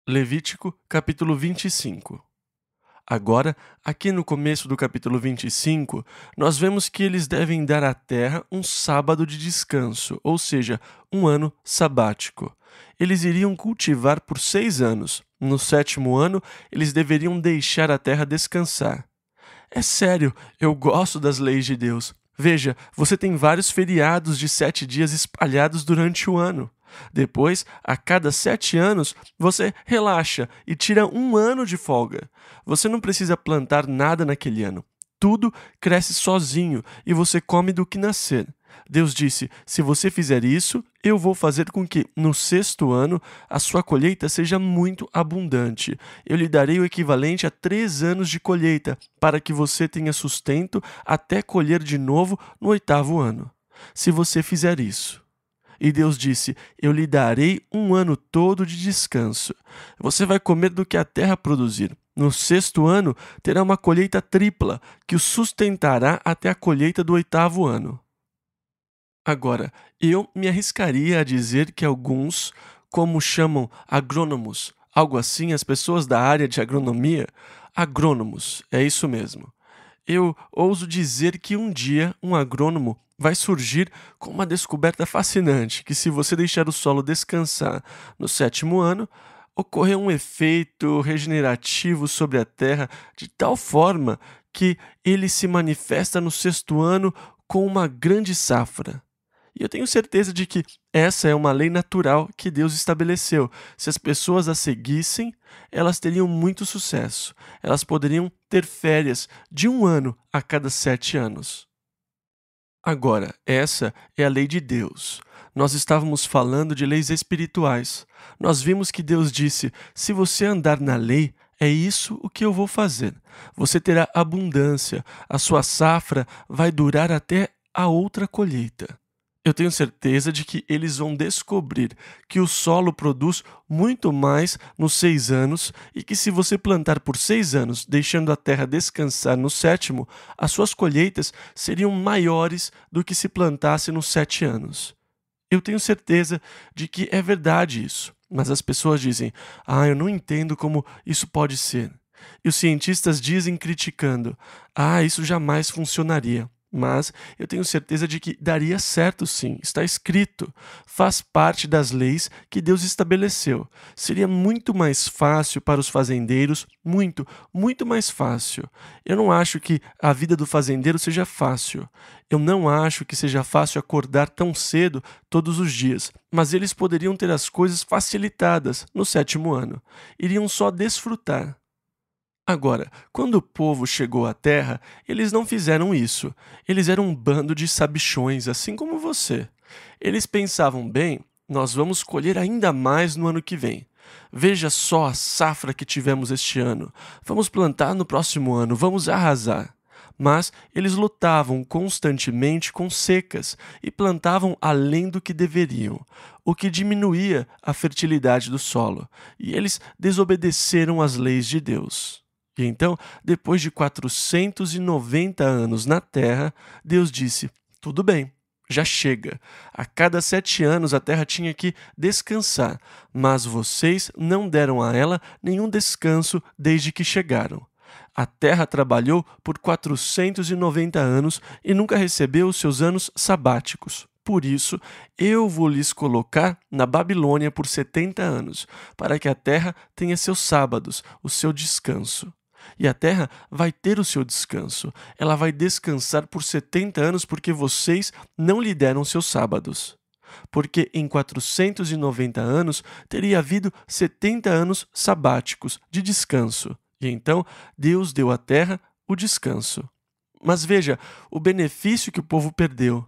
Levítico, capítulo 25. Agora, aqui no começo do capítulo 25, nós vemos que eles devem dar à terra um sábado de descanso, ou seja, um ano sabático. Eles iriam cultivar por 6 anos. No 7º ano, eles deveriam deixar a terra descansar. É sério, eu gosto das leis de Deus. Veja, você tem vários feriados de 7 dias espalhados durante o ano. Depois, a cada 7 anos, você relaxa e tira um ano de folga. Você não precisa plantar nada naquele ano. Tudo cresce sozinho e você come do que nascer. Deus disse: se você fizer isso, eu vou fazer com que, no 6º ano, a sua colheita seja muito abundante. Eu lhe darei o equivalente a 3 anos de colheita, para que você tenha sustento até colher de novo no 8º ano. Se você fizer isso. E Deus disse: eu lhe darei um ano todo de descanso. Você vai comer do que a terra produzir. No 6º ano, terá uma colheita tripla, que o sustentará até a colheita do 8º ano. Agora, eu me arriscaria a dizer que alguns, como chamam agrônomos, algo assim, as pessoas da área de agronomia, agrônomos, é isso mesmo. Eu ouso dizer que um dia um agrônomo vai surgir com uma descoberta fascinante, que se você deixar o solo descansar no 7º ano, ocorre um efeito regenerativo sobre a terra de tal forma que ele se manifesta no 6º ano com uma grande safra. E eu tenho certeza de que essa é uma lei natural que Deus estabeleceu. Se as pessoas a seguissem, elas teriam muito sucesso. Elas poderiam ter férias de um ano a cada 7 anos. Agora, essa é a lei de Deus. Nós estávamos falando de leis espirituais. Nós vimos que Deus disse: se você andar na lei, é isso o que eu vou fazer. Você terá abundância, a sua safra vai durar até a outra colheita. Eu tenho certeza de que eles vão descobrir que o solo produz muito mais nos 6 anos e que se você plantar por 6 anos, deixando a terra descansar no 7º, as suas colheitas seriam maiores do que se plantasse nos 7 anos. Eu tenho certeza de que é verdade isso, mas as pessoas dizem: eu não entendo como isso pode ser. E os cientistas dizem criticando: isso jamais funcionaria. Mas eu tenho certeza de que daria certo sim, está escrito. Faz parte das leis que Deus estabeleceu. Seria muito mais fácil para os fazendeiros, muito mais fácil. Eu não acho que a vida do fazendeiro seja fácil. Eu não acho que seja fácil acordar tão cedo todos os dias, mas eles poderiam ter as coisas facilitadas no 7º ano. Iriam só desfrutar. Agora, quando o povo chegou à terra, eles não fizeram isso. Eles eram um bando de sabichões, assim como você. Eles pensavam: bem, nós vamos colher ainda mais no ano que vem. Veja só a safra que tivemos este ano. Vamos plantar no próximo ano, vamos arrasar. Mas eles lutavam constantemente com secas e plantavam além do que deveriam, o que diminuía a fertilidade do solo, e eles desobedeceram às leis de Deus. E então, depois de 490 anos na terra, Deus disse: tudo bem, já chega. A cada 7 anos a terra tinha que descansar, mas vocês não deram a ela nenhum descanso desde que chegaram. A terra trabalhou por 490 anos e nunca recebeu os seus anos sabáticos. Por isso, eu vou lhes colocar na Babilônia por 70 anos, para que a terra tenha seus sábados, o seu descanso. E a terra vai ter o seu descanso. Ela vai descansar por 70 anos porque vocês não lhe deram seus sábados. Porque em 490 anos teria havido 70 anos sabáticos de descanso. E então Deus deu à terra o descanso. Mas veja o benefício que o povo perdeu.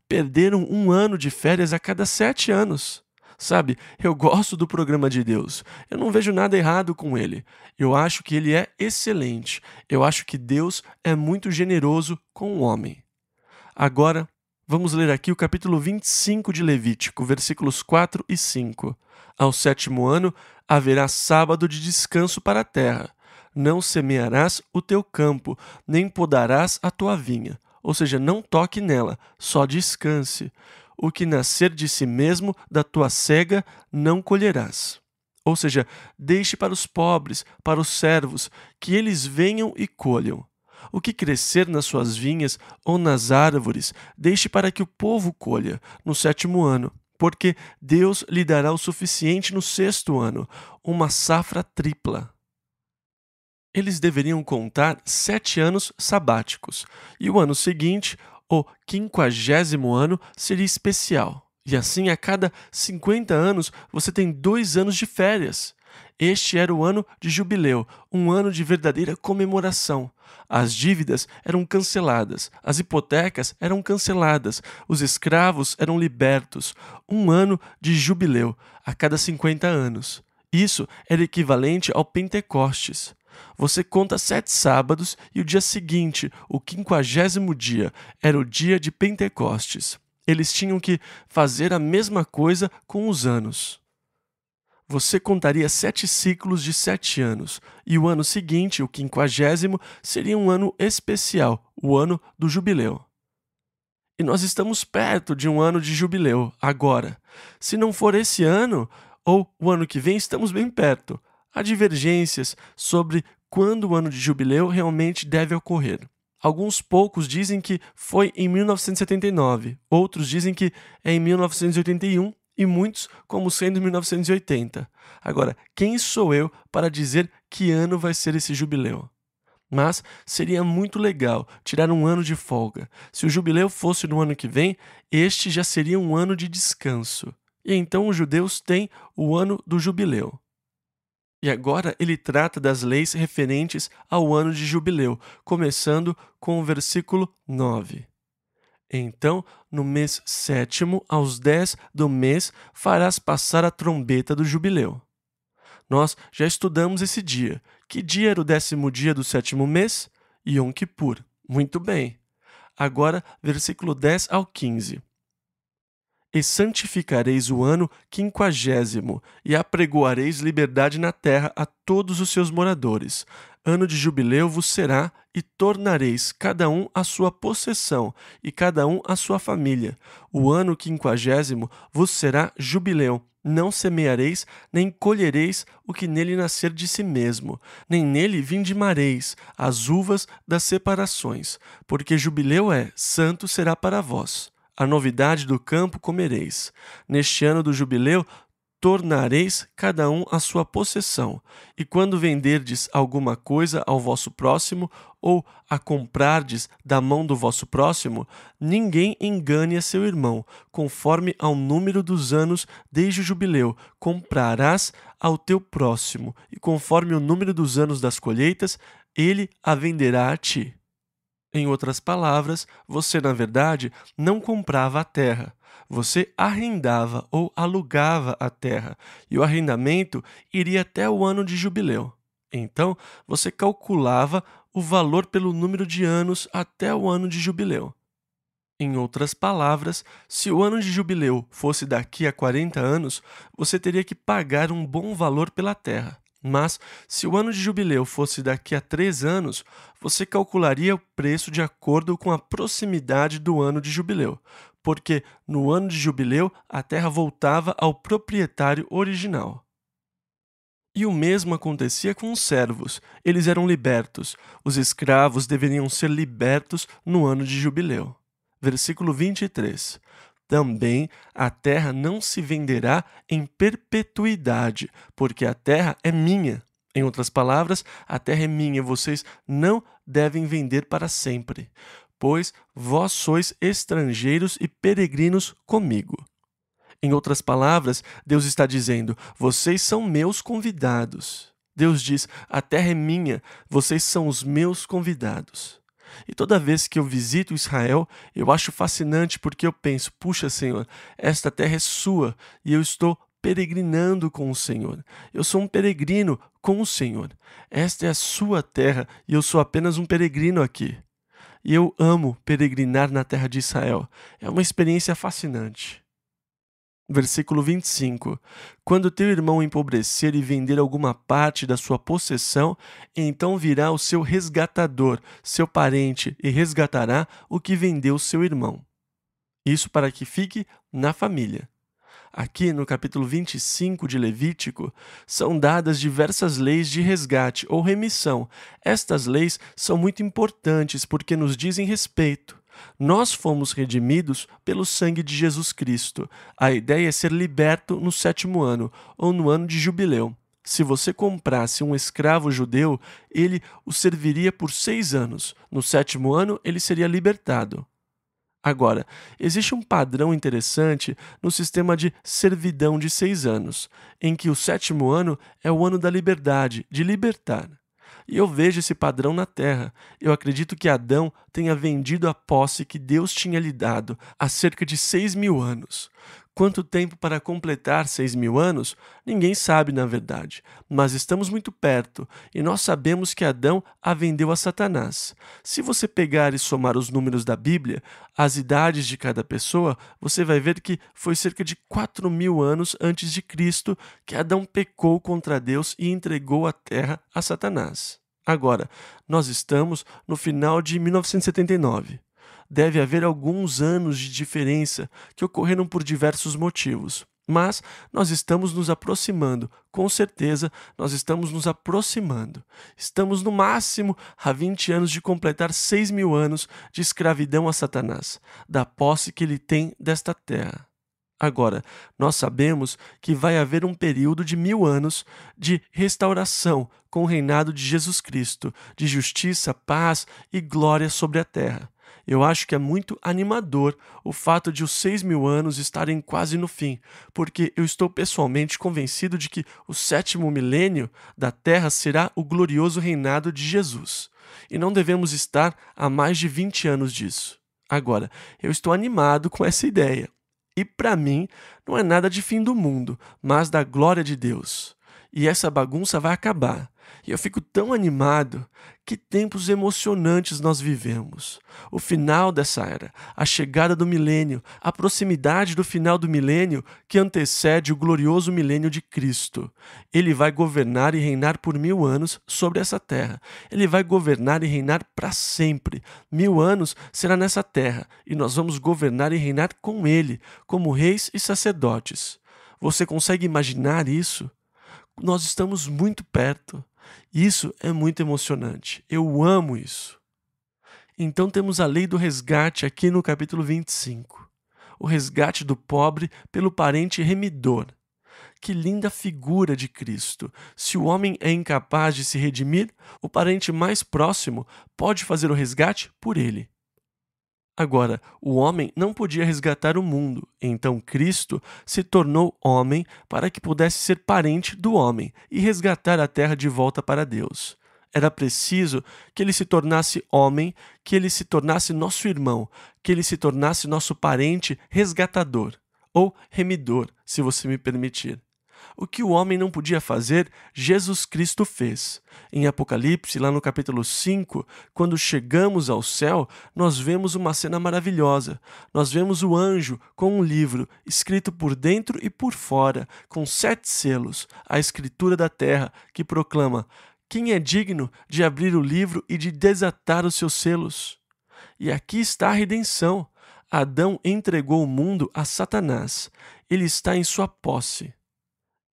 Perderam um ano de férias a cada 7 anos. Sabe, eu gosto do programa de Deus. Eu não vejo nada errado com ele. Eu acho que ele é excelente. Eu acho que Deus é muito generoso com o homem. Agora, vamos ler aqui o capítulo 25 de Levítico, versículos 4 e 5. Ao 7º ano haverá sábado de descanso para a terra. Não semearás o teu campo, nem podarás a tua vinha. Ou seja, não toque nela, só descanse. O que nascer de si mesmo da tua cega não colherás. Ou seja, deixe para os pobres, para os servos, que eles venham e colham. O que crescer nas suas vinhas ou nas árvores, deixe para que o povo colha no 7º ano, porque Deus lhe dará o suficiente no 6º ano, uma safra tripla. Eles deveriam contar 7 anos sabáticos, e o ano seguinte, o 50º ano, seria especial. E assim, a cada 50 anos, você tem 2 anos de férias. Este era o ano de jubileu, um ano de verdadeira comemoração. As dívidas eram canceladas, as hipotecas eram canceladas, os escravos eram libertos. Um ano de jubileu a cada 50 anos. Isso era equivalente ao Pentecostes. Você conta 7 sábados e o dia seguinte, o 50º dia, era o dia de Pentecostes. Eles tinham que fazer a mesma coisa com os anos. Você contaria 7 ciclos de 7 anos, e o ano seguinte, o 50º, seria um ano especial, o ano do jubileu. E nós estamos perto de um ano de jubileu, agora. Se não for esse ano, ou o ano que vem, estamos bem perto. Há divergências sobre quando o ano de jubileu realmente deve ocorrer. Alguns poucos dizem que foi em 1979, outros dizem que é em 1981 e muitos como sendo em 1980. Agora, quem sou eu para dizer que ano vai ser esse jubileu? Mas seria muito legal tirar um ano de folga. Se o jubileu fosse no ano que vem, este já seria um ano de descanso. E então os judeus têm o ano do jubileu. E agora ele trata das leis referentes ao ano de jubileu, começando com o versículo 9. Então, no mês 7º, aos 10 do mês, farás passar a trombeta do jubileu. Nós já estudamos esse dia. Que dia era o 10º dia do 7º mês? Yom Kippur. Muito bem. Agora, versículo 10 ao 15. E santificareis o ano 50º, e apregoareis liberdade na terra a todos os seus moradores. Ano de jubileu vos será, e tornareis cada um a sua possessão, e cada um a sua família. O ano 50º vos será jubileu. Não semeareis, nem colhereis o que nele nascer de si mesmo, nem nele vindimareis as uvas das separações, porque jubileu santo será para vós. A novidade do campo comereis. Neste ano do jubileu, tornareis cada um a sua possessão. E quando venderdes alguma coisa ao vosso próximo, ou a comprardes da mão do vosso próximo, ninguém engane a seu irmão, conforme ao número dos anos desde o jubileu, comprarás ao teu próximo, e conforme o número dos anos das colheitas, ele a venderá a ti. Em outras palavras, você, na verdade, não comprava a terra. Você arrendava ou alugava a terra, e o arrendamento iria até o ano de jubileu. Então, você calculava o valor pelo número de anos até o ano de jubileu. Em outras palavras, se o ano de jubileu fosse daqui a 40 anos, você teria que pagar um bom valor pela terra. Mas, se o ano de jubileu fosse daqui a 3 anos, você calcularia o preço de acordo com a proximidade do ano de jubileu, porque no ano de jubileu a terra voltava ao proprietário original. E o mesmo acontecia com os servos. Eles eram libertos. Os escravos deveriam ser libertos no ano de jubileu. Versículo 23. Também a terra não se venderá em perpetuidade, porque a terra é minha. Em outras palavras, a terra é minha, vocês não devem vender para sempre, pois vós sois estrangeiros e peregrinos comigo. Em outras palavras, Deus está dizendo, vocês são meus convidados. Deus diz, a terra é minha, vocês são os meus convidados. E toda vez que eu visito Israel, eu acho fascinante porque eu penso, puxa, Senhor, esta terra é sua e eu estou peregrinando com o Senhor. Eu sou um peregrino com o Senhor. Esta é a sua terra e eu sou apenas um peregrino aqui. E eu amo peregrinar na terra de Israel. É uma experiência fascinante. Versículo 25. Quando teu irmão empobrecer e vender alguma parte da sua possessão, então virá o seu resgatador, seu parente, e resgatará o que vendeu seu irmão. Isso para que fique na família. Aqui no capítulo 25 de Levítico, são dadas diversas leis de resgate ou remissão. Estas leis são muito importantes porque nos dizem respeito. Nós fomos redimidos pelo sangue de Jesus Cristo. A ideia é ser liberto no 7º ano, ou no ano de jubileu. Se você comprasse um escravo judeu, ele o serviria por 6 anos. No 7º ano, ele seria libertado. Agora, existe um padrão interessante no sistema de servidão de 6 anos, em que o 7º ano é o ano da liberdade, de libertar. E eu vejo esse padrão na Terra. Eu acredito que Adão tenha vendido a posse que Deus tinha lhe dado há cerca de 6.000 anos. Quanto tempo para completar 6.000 anos? Ninguém sabe, na verdade, mas estamos muito perto e nós sabemos que Adão a vendeu a Satanás. Se você pegar e somar os números da Bíblia, as idades de cada pessoa, você vai ver que foi cerca de 4.000 anos antes de Cristo que Adão pecou contra Deus e entregou a terra a Satanás. Agora, nós estamos no final de 1979. Deve haver alguns anos de diferença que ocorreram por diversos motivos. Mas nós estamos nos aproximando, com certeza nós estamos nos aproximando. Estamos no máximo a 20 anos de completar 6.000 anos de escravidão a Satanás, da posse que ele tem desta terra. Agora, nós sabemos que vai haver um período de 1.000 anos de restauração com o reinado de Jesus Cristo, de justiça, paz e glória sobre a terra. Eu acho que é muito animador o fato de os 6.000 anos estarem quase no fim, porque eu estou pessoalmente convencido de que o 7º milênio da Terra será o glorioso reinado de Jesus. E não devemos estar a mais de 20 anos disso. Agora, eu estou animado com essa ideia. E para mim, não é nada de fim do mundo, mas da glória de Deus. E essa bagunça vai acabar. E eu fico tão animado. Que tempos emocionantes nós vivemos. O final dessa era, a chegada do milênio, a proximidade do final do milênio que antecede o glorioso milênio de Cristo. Ele vai governar e reinar por 1.000 anos sobre essa terra. Ele vai governar e reinar para sempre. 1.000 anos será nessa terra e nós vamos governar e reinar com ele, como reis e sacerdotes. Você consegue imaginar isso? Nós estamos muito perto. Isso é muito emocionante. Eu amo isso. Então temos a lei do resgate aqui no capítulo 25. O resgate do pobre pelo parente remidor. Que linda figura de Cristo! Se o homem é incapaz de se redimir, o parente mais próximo pode fazer o resgate por ele. Agora, o homem não podia resgatar o mundo, então Cristo se tornou homem para que pudesse ser parente do homem e resgatar a terra de volta para Deus. Era preciso que ele se tornasse homem, que ele se tornasse nosso irmão, que ele se tornasse nosso parente resgatador, ou remidor, se você me permitir. O que o homem não podia fazer, Jesus Cristo fez. Em Apocalipse, lá no capítulo 5, quando chegamos ao céu, nós vemos uma cena maravilhosa. Nós vemos o anjo com um livro, escrito por dentro e por fora, com 7 selos, a escritura da terra, que proclama: quem é digno de abrir o livro e de desatar os seus selos? E aqui está a redenção. Adão entregou o mundo a Satanás. Ele está em sua posse.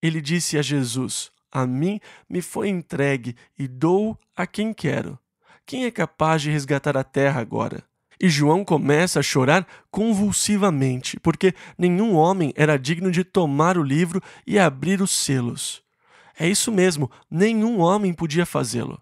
Ele disse a Jesus: a mim me foi entregue e dou a quem quero. Quem é capaz de resgatar a terra agora? E João começa a chorar convulsivamente, porque nenhum homem era digno de tomar o livro e abrir os selos. É isso mesmo, nenhum homem podia fazê-lo.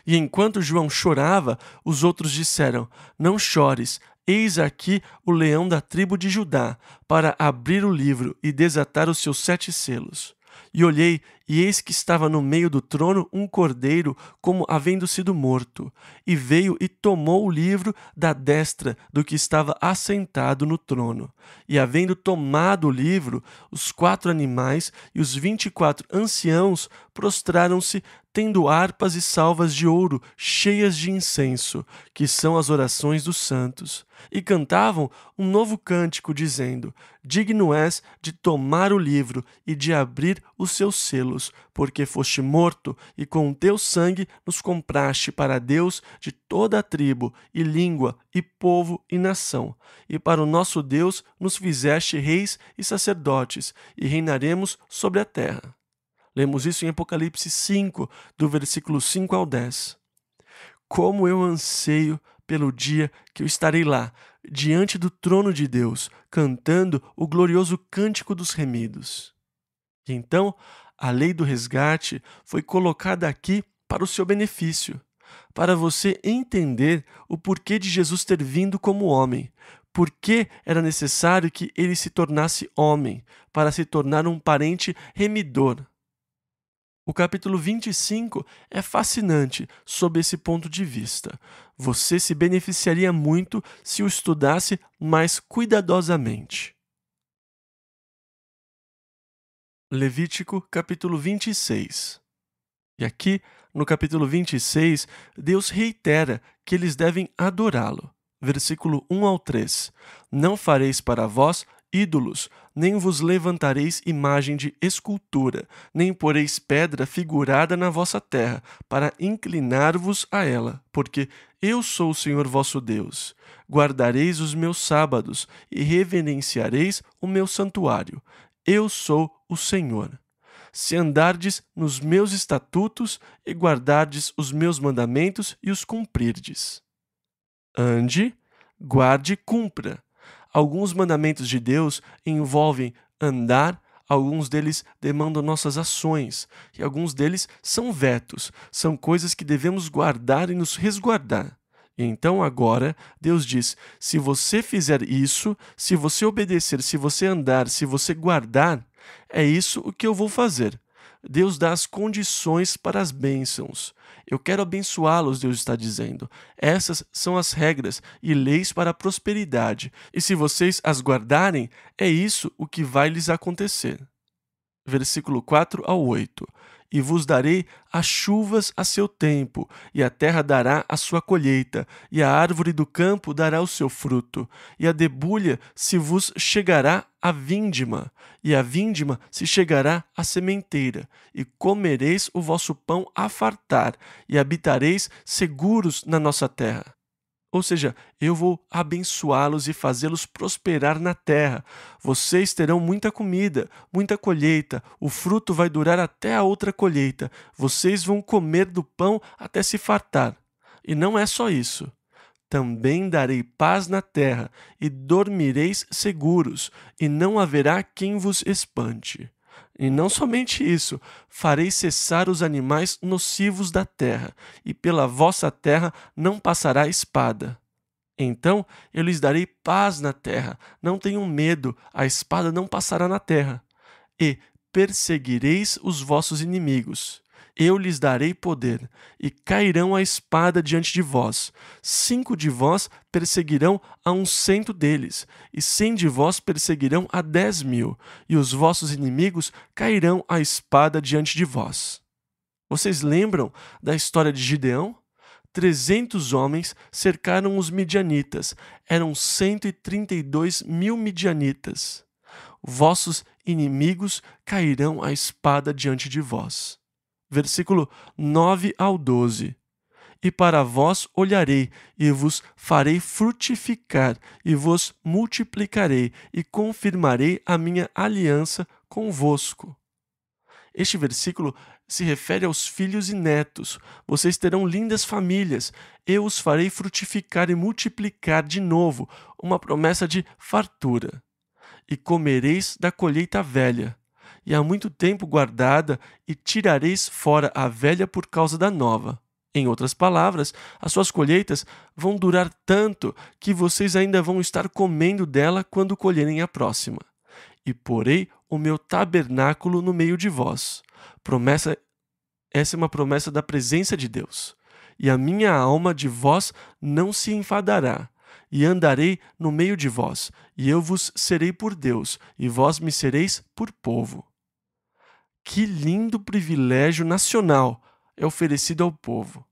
E enquanto João chorava, os outros disseram: não chores, eis aqui o leão da tribo de Judá, para abrir o livro e desatar os seus 7 selos. E olhei, e eis que estava no meio do trono um cordeiro, como havendo sido morto. E veio e tomou o livro da destra do que estava assentado no trono. E havendo tomado o livro, os 4 animais e os 24 anciãos prostraram-se, tendo harpas e salvas de ouro cheias de incenso, que são as orações dos santos. E cantavam um novo cântico, dizendo: digno és de tomar o livro e de abrir os seus selos, porque foste morto, e com teu sangue nos compraste para Deus de toda a tribo, e língua, e povo, e nação. E para o nosso Deus nos fizeste reis e sacerdotes, e reinaremos sobre a terra. Lemos isso em Apocalipse 5, do versículo 5 ao 10. Como eu anseio pelo dia que eu estarei lá, diante do trono de Deus, cantando o glorioso cântico dos remidos. E então, a lei do resgate foi colocada aqui para o seu benefício, para você entender o porquê de Jesus ter vindo como homem, por que era necessário que ele se tornasse homem, para se tornar um parente remidor. O capítulo 25 é fascinante sob esse ponto de vista. Você se beneficiaria muito se o estudasse mais cuidadosamente. Levítico, capítulo 26. E aqui, no capítulo 26, Deus reitera que eles devem adorá-lo. Versículo 1 ao 3. Não fareis para vós ídolos, nem vos levantareis imagem de escultura, nem poreis pedra figurada na vossa terra, para inclinar-vos a ela, porque eu sou o Senhor vosso Deus. Guardareis os meus sábados e reverenciareis o meu santuário. Eu sou o Senhor. Se andardes nos meus estatutos e guardardes os meus mandamentos e os cumprirdes. Ande, guarde e cumpra. Alguns mandamentos de Deus envolvem andar, alguns deles demandam nossas ações, e alguns deles são vetos, são coisas que devemos guardar e nos resguardar. E então agora Deus diz, se você fizer isso, se você obedecer, se você andar, se você guardar, é isso o que eu vou fazer. Deus dá as condições para as bênçãos. Eu quero abençoá-los, Deus está dizendo. Essas são as regras e leis para a prosperidade. E se vocês as guardarem, é isso o que vai lhes acontecer. Versículo 4 ao 8. E vos darei as chuvas a seu tempo, e a terra dará a sua colheita, e a árvore do campo dará o seu fruto, e a debulha se vos chegará a vindima, e a vindima se chegará à sementeira, e comereis o vosso pão a fartar, e habitareis seguros na nossa terra. Ou seja, eu vou abençoá-los e fazê-los prosperar na terra. Vocês terão muita comida, muita colheita. O fruto vai durar até a outra colheita. Vocês vão comer do pão até se fartar. E não é só isso. Também darei paz na terra, e dormireis seguros, e não haverá quem vos espante. E não somente isso, farei cessar os animais nocivos da terra, e pela vossa terra não passará espada. Então eu lhes darei paz na terra, não tenham medo, a espada não passará na terra. E perseguireis os vossos inimigos. Eu lhes darei poder, e cairão a espada diante de vós. 5 de vós perseguirão a 100 deles, e 100 de vós perseguirão a 10.000, e os vossos inimigos cairão a espada diante de vós. Vocês lembram da história de Gideão? 300 homens cercaram os midianitas, eram 132.000 midianitas. Vossos inimigos cairão a espada diante de vós. Versículo 9 ao 12. E para vós olharei, e vos farei frutificar, e vos multiplicarei, e confirmarei a minha aliança convosco. Este versículo se refere aos filhos e netos. Vocês terão lindas famílias. Eu os farei frutificar e multiplicar de novo, uma promessa de fartura. E comereis da colheita velha, e há muito tempo guardada, e tirareis fora a velha por causa da nova. Em outras palavras, as suas colheitas vão durar tanto que vocês ainda vão estar comendo dela quando colherem a próxima. E porei o meu tabernáculo no meio de vós. Essa é uma promessa da presença de Deus. E a minha alma de vós não se enfadará. E andarei no meio de vós, e eu vos serei por Deus, e vós me sereis por povo. Que lindo privilégio nacional é oferecido ao povo.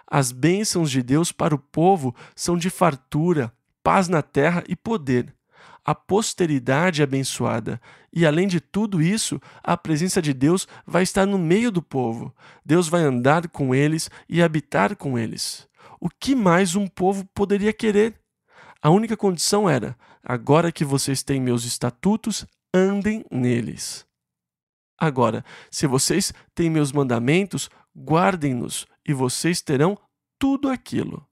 As bênçãos de Deus para o povo são de fartura, paz na terra e poder. a posteridade abençoada. E além de tudo isso, a presença de Deus vai estar no meio do povo. Deus vai andar com eles e habitar com eles. O que mais um povo poderia querer? A única condição era: agora que vocês têm meus estatutos, andem neles. Agora, se vocês têm meus mandamentos, guardem-nos, e vocês terão tudo aquilo.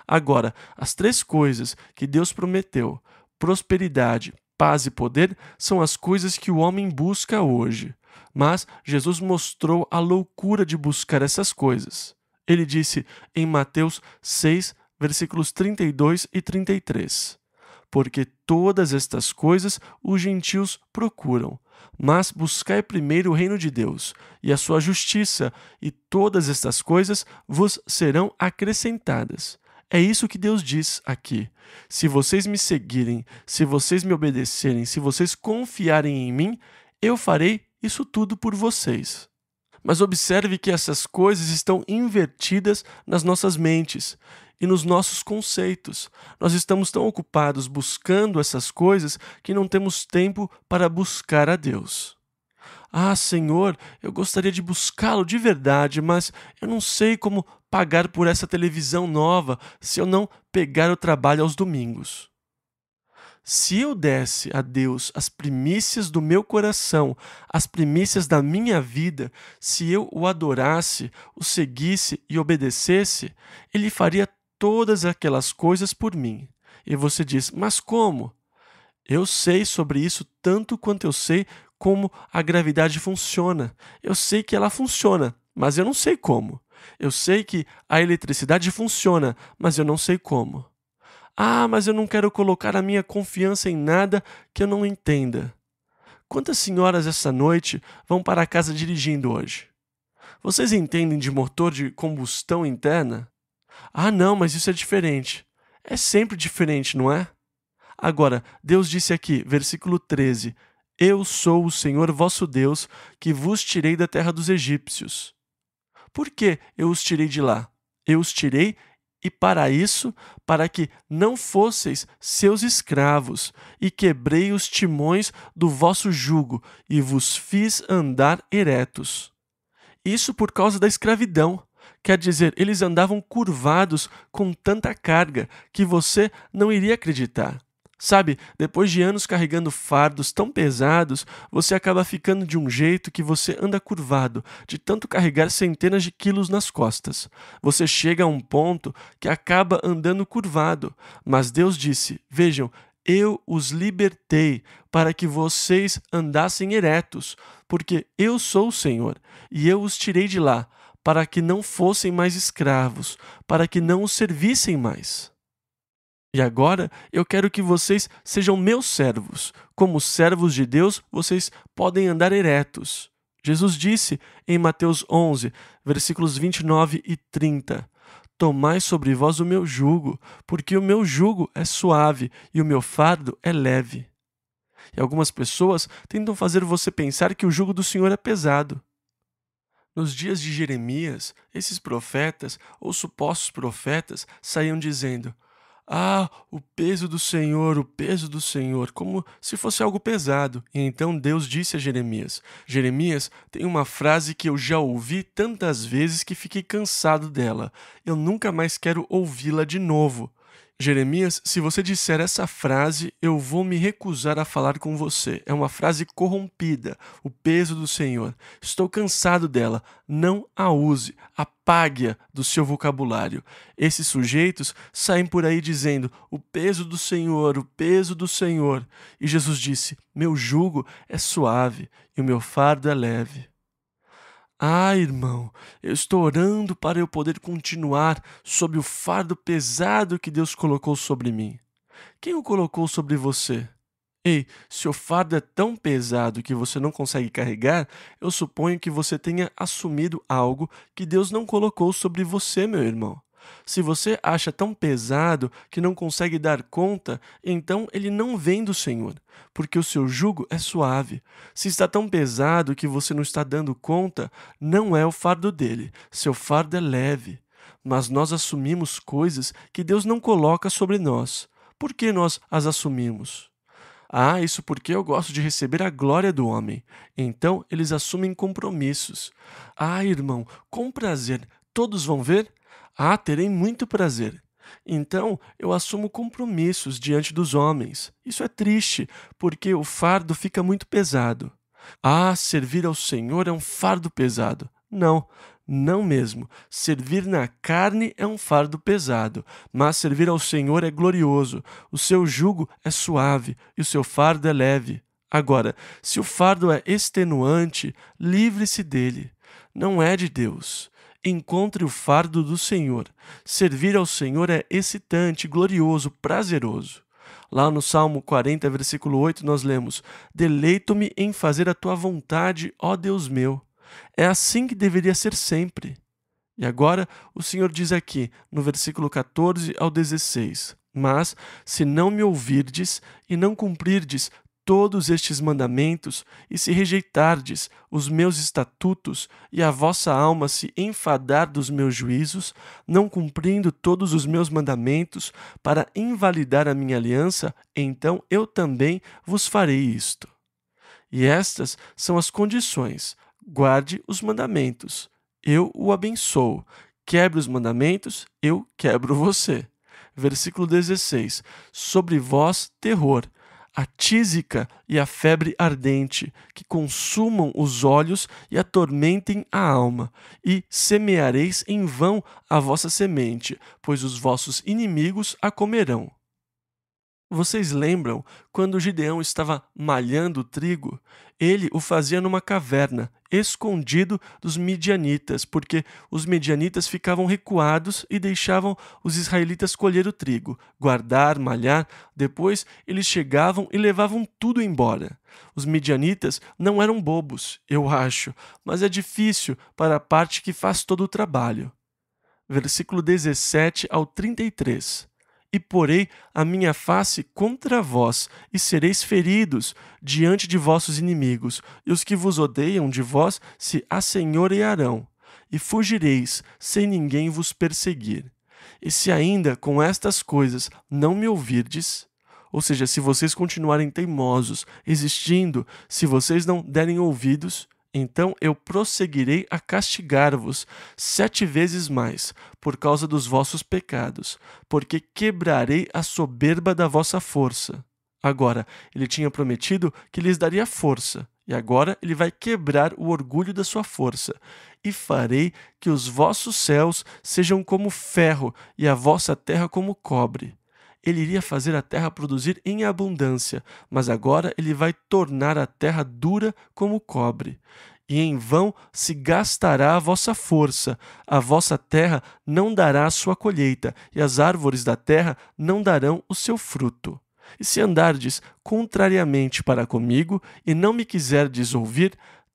Agora, as três coisas que Deus prometeu, prosperidade, paz e poder, são as coisas que o homem busca hoje. Mas Jesus mostrou a loucura de buscar essas coisas. Ele disse em Mateus 6, versículos 32 e 33: Porque todas estas coisas os gentios procuram, mas buscai primeiro o reino de Deus e a sua justiça, e todas estas coisas vos serão acrescentadas. É isso que Deus diz aqui. Se vocês me seguirem, se vocês me obedecerem, se vocês confiarem em mim, eu farei isso tudo por vocês. Mas observe que essas coisas estão invertidas nas nossas mentes e nos nossos conceitos. Nós estamos tão ocupados buscando essas coisas que não temos tempo para buscar a Deus. Ah, Senhor, eu gostaria de buscá-lo de verdade, mas eu não sei como pagar por essa televisão nova se eu não pegar o trabalho aos domingos. Se eu desse a Deus as primícias do meu coração, as primícias da minha vida, se eu o adorasse, o seguisse e obedecesse, Ele faria todas aquelas coisas por mim. E você diz: mas como? Eu sei sobre isso tanto quanto eu sei como a gravidade funciona. Eu sei que ela funciona, mas eu não sei como. Eu sei que a eletricidade funciona, mas eu não sei como. Ah, mas eu não quero colocar a minha confiança em nada que eu não entenda. Quantas senhoras essa noite vão para casa dirigindo hoje? Vocês entendem de motor de combustão interna? Ah, não, mas isso é diferente. É sempre diferente, não é? Agora, Deus disse aqui, versículo 13: Eu sou o Senhor vosso Deus, que vos tirei da terra dos egípcios. Por que eu os tirei de lá? Eu os tirei e para que não fosseis seus escravos, e quebrei os timões do vosso jugo, e vos fiz andar eretos. Isso por causa da escravidão. Quer dizer, eles andavam curvados com tanta carga que você não iria acreditar. Sabe, depois de anos carregando fardos tão pesados, você acaba ficando de um jeito que você anda curvado, de tanto carregar centenas de quilos nas costas. Você chega a um ponto que acaba andando curvado. Mas Deus disse: Vejam, eu os libertei para que vocês andassem eretos, porque eu sou o Senhor, e eu os tirei de lá, para que não fossem mais escravos, para que não os servissem mais. E agora eu quero que vocês sejam meus servos. Como servos de Deus, vocês podem andar eretos. Jesus disse em Mateus 11, versículos 29 e 30: Tomai sobre vós o meu jugo, porque o meu jugo é suave e o meu fardo é leve. E algumas pessoas tentam fazer você pensar que o jugo do Senhor é pesado. Nos dias de Jeremias, esses profetas, ou supostos profetas, saíam dizendo: Ah, o peso do Senhor, como se fosse algo pesado. E então Deus disse a Jeremias. Jeremias tem uma frase que eu já ouvi tantas vezes que fiquei cansado dela. Eu nunca mais quero ouvi-la de novo. Jeremias, se você disser essa frase, eu vou me recusar a falar com você. É uma frase corrompida, o peso do Senhor. Estou cansado dela. Não a use. Apague-a do seu vocabulário. Esses sujeitos saem por aí dizendo: o peso do Senhor, o peso do Senhor. E Jesus disse: meu jugo é suave e o meu fardo é leve. Ah, irmão, eu estou orando para eu poder continuar sob o fardo pesado que Deus colocou sobre mim. Quem o colocou sobre você? Ei, se o fardo é tão pesado que você não consegue carregar, eu suponho que você tenha assumido algo que Deus não colocou sobre você, meu irmão. Se você acha tão pesado que não consegue dar conta, então ele não vem do Senhor, porque o seu jugo é suave. Se está tão pesado que você não está dando conta, não é o fardo dele, seu fardo é leve. Mas nós assumimos coisas que Deus não coloca sobre nós. Por que nós as assumimos? Ah, isso porque eu gosto de receber a glória do homem. Então eles assumem compromissos. Ah, irmão, com prazer, todos vão ver? Ah, terei muito prazer. Então eu assumo compromissos diante dos homens. Isso é triste, porque o fardo fica muito pesado. Ah, servir ao Senhor é um fardo pesado. Não, não mesmo. Servir na carne é um fardo pesado, mas servir ao Senhor é glorioso. O seu jugo é suave e o seu fardo é leve. Agora, se o fardo é extenuante, livre-se dele. Não é de Deus. Encontre o fardo do Senhor. Servir ao Senhor é excitante, glorioso, prazeroso. Lá no Salmo 40, versículo 8, nós lemos: Deleito-me em fazer a tua vontade, ó Deus meu. É assim que deveria ser sempre. E agora o Senhor diz aqui, no versículo 14 ao 16: Mas, se não me ouvirdes e não cumprirdes todos estes mandamentos, e se rejeitardes os meus estatutos, e a vossa alma se enfadar dos meus juízos, não cumprindo todos os meus mandamentos, para invalidar a minha aliança, então eu também vos farei isto. E estas são as condições: guarde os mandamentos, eu o abençoo. Quebre os mandamentos, eu quebro você. Versículo 16: Sobre vós terror, a tísica e a febre ardente, que consumam os olhos e atormentem a alma, e semeareis em vão a vossa semente, pois os vossos inimigos a comerão. Vocês lembram quando Gideão estava malhando o trigo? Ele o fazia numa caverna, escondido dos midianitas, porque os midianitas ficavam recuados e deixavam os israelitas colher o trigo, guardar, malhar. Depois eles chegavam e levavam tudo embora. Os midianitas não eram bobos, eu acho, mas é difícil para a parte que faz todo o trabalho. Versículo 17 ao 33. E porei a minha face contra vós, e sereis feridos diante de vossos inimigos, e os que vos odeiam de vós se assenhorearão, e fugireis, sem ninguém vos perseguir. E se ainda com estas coisas não me ouvirdes, ou seja, se vocês continuarem teimosos, existindo, se vocês não derem ouvidos, então eu prosseguirei a castigar-vos 7 vezes mais, por causa dos vossos pecados, porque quebrarei a soberba da vossa força. Agora, ele tinha prometido que lhes daria força, e agora ele vai quebrar o orgulho da sua força. E farei que os vossos céus sejam como ferro, e a vossa terra como cobre. Ele iria fazer a terra produzir em abundância, mas agora ele vai tornar a terra dura como cobre. E em vão se gastará a vossa força, a vossa terra não dará a sua colheita, e as árvores da terra não darão o seu fruto. E se andardes contrariamente para comigo, e não me quiserdes ouvir,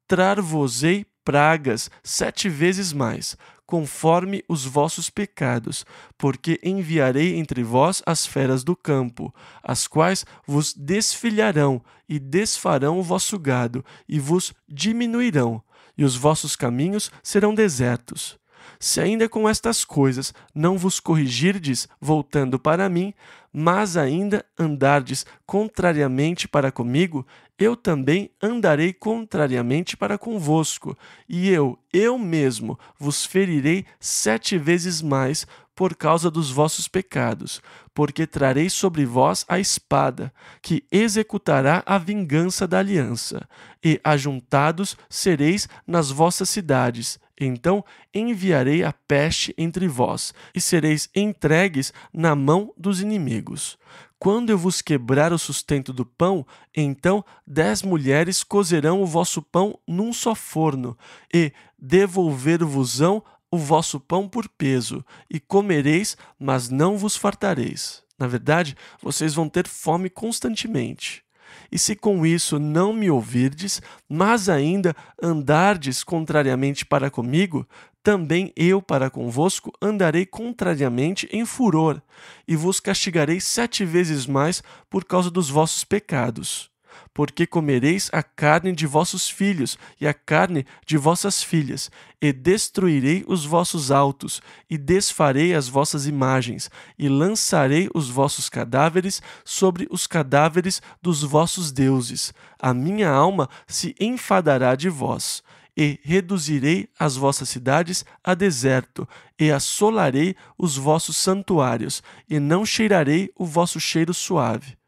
trar-vos-ei pragas 7 vezes mais, conforme os vossos pecados, porque enviarei entre vós as feras do campo, as quais vos desfilharão e desfarão o vosso gado, e vos diminuirão, e os vossos caminhos serão desertos. Se ainda com estas coisas não vos corrigirdes voltando para mim, mas ainda andardes contrariamente para comigo, eu também andarei contrariamente para convosco, e eu mesmo, vos ferirei 7 vezes mais por causa dos vossos pecados, porque trarei sobre vós a espada, que executará a vingança da aliança, e ajuntados sereis nas vossas cidades. Então enviarei a peste entre vós, e sereis entregues na mão dos inimigos. Quando eu vos quebrar o sustento do pão, então 10 mulheres cozerão o vosso pão num só forno, e devolver-vos-ão o vosso pão por peso, e comereis, mas não vos fartareis. Na verdade, vocês vão ter fome constantemente. E se com isso não me ouvirdes, mas ainda andardes contrariamente para comigo, também eu para convosco andarei contrariamente em furor, e vos castigarei 7 vezes mais por causa dos vossos pecados. porque comereis a carne de vossos filhos e a carne de vossas filhas, e destruirei os vossos altos, e desfarei as vossas imagens, e lançarei os vossos cadáveres sobre os cadáveres dos vossos deuses. A minha alma se enfadará de vós. E reduzirei as vossas cidades a deserto, e assolarei os vossos santuários, e não cheirarei o vosso cheiro suave.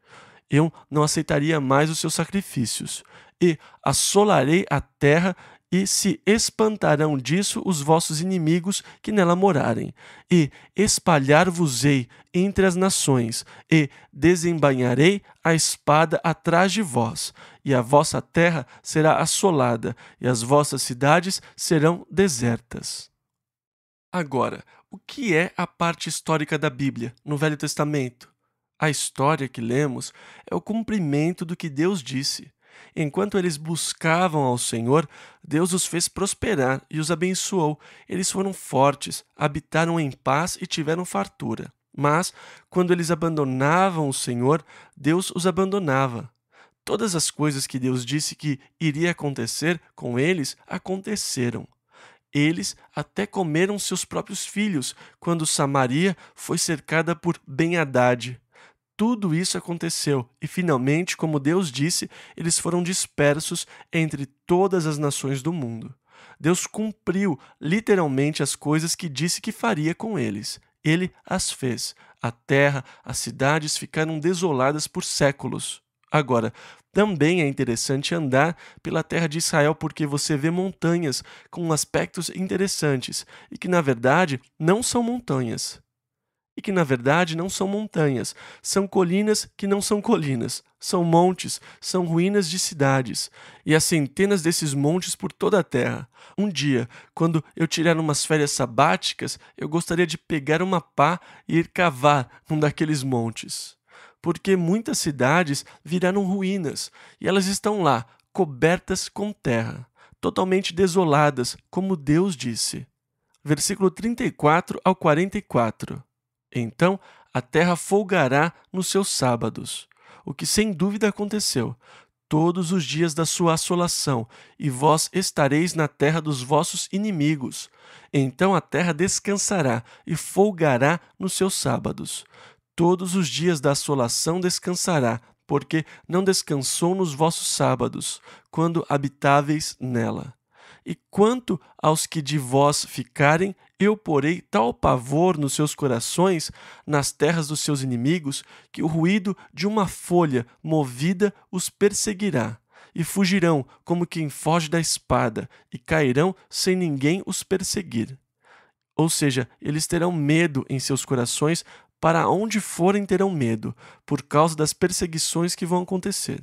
Eu não aceitaria mais os seus sacrifícios, e assolarei a terra, e se espantarão disso os vossos inimigos que nela morarem, e espalhar-vos-ei entre as nações, e desembainharei a espada atrás de vós, e a vossa terra será assolada, e as vossas cidades serão desertas. Agora, o que é a parte histórica da Bíblia, no Velho Testamento? A história que lemos é o cumprimento do que Deus disse. Enquanto eles buscavam ao Senhor, Deus os fez prosperar e os abençoou. Eles foram fortes, habitaram em paz e tiveram fartura. Mas, quando eles abandonavam o Senhor, Deus os abandonava. Todas as coisas que Deus disse que iria acontecer com eles, aconteceram. Eles até comeram seus próprios filhos, quando Samaria foi cercada por Ben-Hadad. Tudo isso aconteceu e, finalmente, como Deus disse, eles foram dispersos entre todas as nações do mundo. Deus cumpriu literalmente as coisas que disse que faria com eles. Ele as fez. A terra, as cidades ficaram desoladas por séculos. Agora, também é interessante andar pela terra de Israel porque você vê montanhas com aspectos interessantes e que, na verdade, não são montanhas. São colinas que não são colinas, são montes, são ruínas de cidades, e há centenas desses montes por toda a terra. Um dia, quando eu tirar umas férias sabáticas, eu gostaria de pegar uma pá e ir cavar num daqueles montes. Porque muitas cidades viraram ruínas, e elas estão lá, cobertas com terra, totalmente desoladas, como Deus disse. Versículo 34 ao 44. Então a terra folgará nos seus sábados, o que sem dúvida aconteceu, todos os dias da sua assolação, e vós estareis na terra dos vossos inimigos. Então a terra descansará e folgará nos seus sábados. Todos os dias da assolação descansará, porque não descansou nos vossos sábados, quando habitáveis nela. E quanto aos que de vós ficarem, eu porei tal pavor nos seus corações, nas terras dos seus inimigos, que o ruído de uma folha movida os perseguirá. E fugirão como quem foge da espada, e cairão sem ninguém os perseguir. Ou seja, eles terão medo em seus corações, para onde forem terão medo, por causa das perseguições que vão acontecer.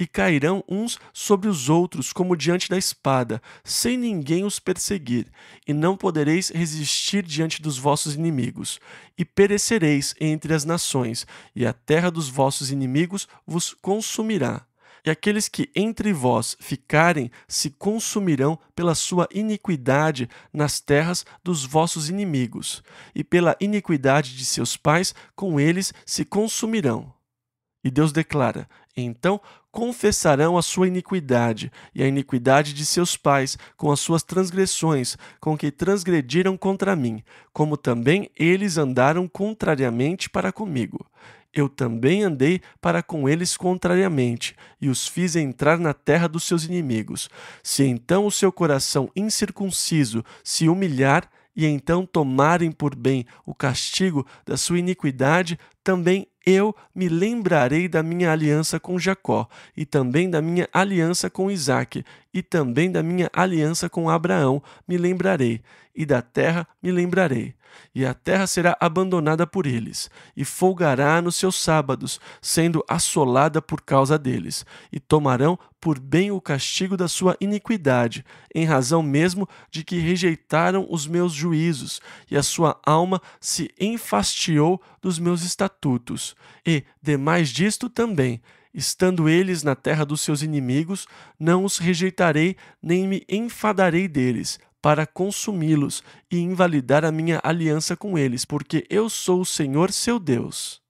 E cairão uns sobre os outros como diante da espada, sem ninguém os perseguir, e não podereis resistir diante dos vossos inimigos, e perecereis entre as nações, e a terra dos vossos inimigos vos consumirá. E aqueles que entre vós ficarem se consumirão pela sua iniquidade nas terras dos vossos inimigos, e pela iniquidade de seus pais com eles se consumirão. E Deus declara: então confessarão a sua iniquidade e a iniquidade de seus pais com as suas transgressões, com que transgrediram contra mim, como também eles andaram contrariamente para comigo. Eu também andei para com eles contrariamente, e os fiz entrar na terra dos seus inimigos. Se então o seu coração incircunciso se humilhar, e então tomarem por bem o castigo da sua iniquidade, também eu me lembrarei da minha aliança com Jacó, e também da minha aliança com Isaque, e também da minha aliança com Abraão me lembrarei, e da terra me lembrarei. E a terra será abandonada por eles, e folgará nos seus sábados, sendo assolada por causa deles, e tomarão por bem o castigo da sua iniquidade, em razão mesmo de que rejeitaram os meus juízos, e a sua alma se enfastiou dos meus estatutos. E, demais disto também, estando eles na terra dos seus inimigos, não os rejeitarei, nem me enfadarei deles, para consumi-los e invalidar a minha aliança com eles, porque eu sou o Senhor seu Deus.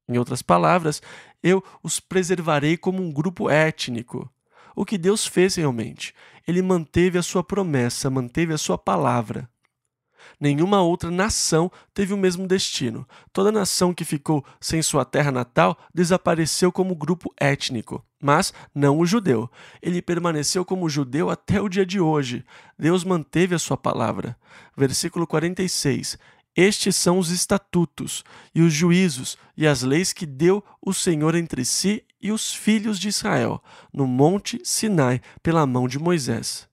Em outras palavras, Eu os preservarei como um grupo étnico. O que Deus fez realmente? Ele manteve a sua promessa, manteve a sua palavra. Nenhuma outra nação teve o mesmo destino. Toda nação que ficou sem sua terra natal desapareceu como grupo étnico. Mas não o judeu. Ele permaneceu como judeu até o dia de hoje. Deus manteve a sua palavra. Versículo 46. Estes são os estatutos, e os juízos, e as leis que deu o Senhor entre si e os filhos de Israel, no monte Sinai, pela mão de Moisés.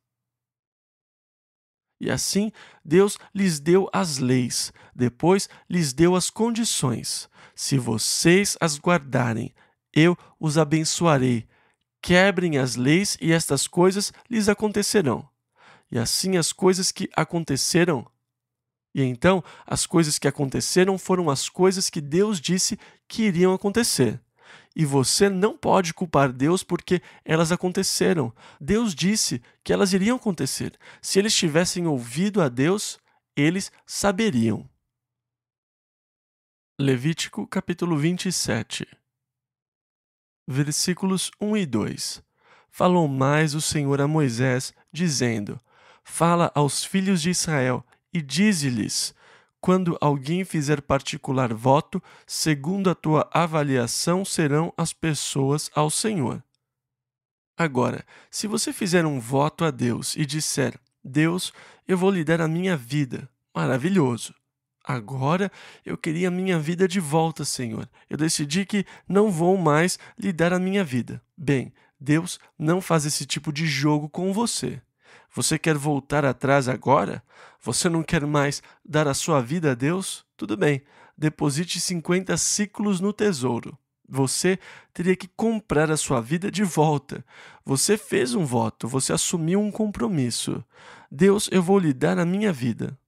E assim, Deus lhes deu as leis, depois lhes deu as condições. Se vocês as guardarem, eu os abençoarei. Quebrem as leis e estas coisas lhes acontecerão. E assim as coisas que aconteceram. E então, as coisas que aconteceram foram as coisas que Deus disse que iriam acontecer. E você não pode culpar Deus porque elas aconteceram. Deus disse que elas iriam acontecer. Se eles tivessem ouvido a Deus, eles saberiam. Levítico capítulo 27, versículos 1 e 2. Falou mais o Senhor a Moisés, dizendo: Fala aos filhos de Israel e dize-lhes: quando alguém fizer particular voto, segundo a tua avaliação serão as pessoas ao Senhor. Agora, se você fizer um voto a Deus e disser: Deus, eu vou lhe dar a minha vida, maravilhoso. Agora eu queria a minha vida de volta, Senhor. Eu decidi que não vou mais lhe dar a minha vida. Bem, Deus não faz esse tipo de jogo com você. Você quer voltar atrás agora? Você não quer mais dar a sua vida a Deus? Tudo bem, deposite 50 ciclos no tesouro. Você teria que comprar a sua vida de volta. Você fez um voto, você assumiu um compromisso. Deus, eu vou lhe dar a minha vida.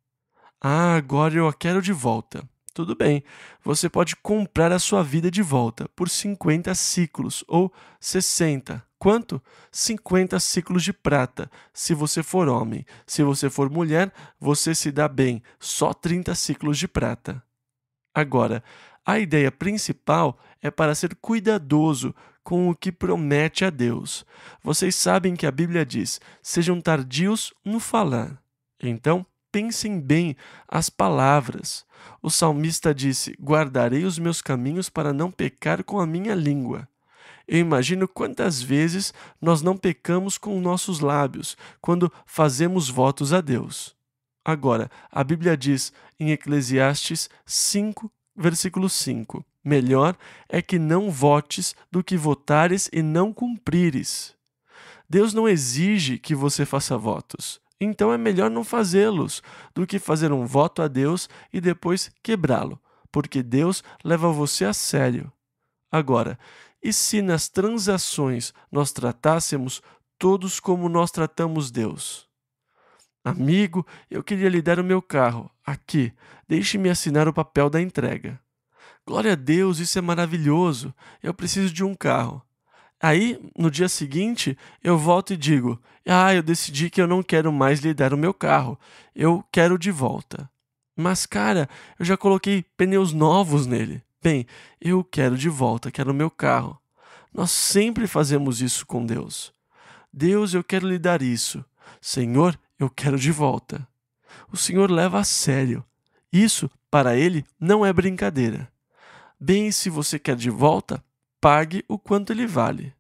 Ah, agora eu a quero de volta. Tudo bem, você pode comprar a sua vida de volta por 50 ciclos ou 60. Quanto? 50 ciclos de prata, se você for homem. Se você for mulher, você se dá bem, só 30 ciclos de prata. Agora, a ideia principal é para ser cuidadoso com o que promete a Deus. Vocês sabem que a Bíblia diz: sejam tardios no falar. Então, pensem bem as palavras. O salmista disse: guardarei os meus caminhos para não pecar com a minha língua. Eu imagino quantas vezes nós não pecamos com nossos lábios quando fazemos votos a Deus. Agora, a Bíblia diz em Eclesiastes 5, versículo 5: melhor é que não votes do que votares e não cumprires. Deus não exige que você faça votos. Então é melhor não fazê-los do que fazer um voto a Deus e depois quebrá-lo, porque Deus leva você a sério. Agora, e se nas transações nós tratássemos todos como nós tratamos Deus? Amigo, eu queria lhe dar o meu carro. Aqui, deixe-me assinar o papel da entrega. Glória a Deus, isso é maravilhoso. Eu preciso de um carro. Aí, no dia seguinte, eu volto e digo: eu decidi que eu não quero mais lhe dar o meu carro. Eu quero de volta. Mas, cara, eu já coloquei pneus novos nele. Bem, eu quero de volta, quero o meu carro. Nós sempre fazemos isso com Deus. Deus, eu quero lhe dar isso. Senhor, eu quero de volta. O Senhor leva a sério. Isso, para Ele, não é brincadeira. Bem, se você quer de volta, pague o quanto ele vale.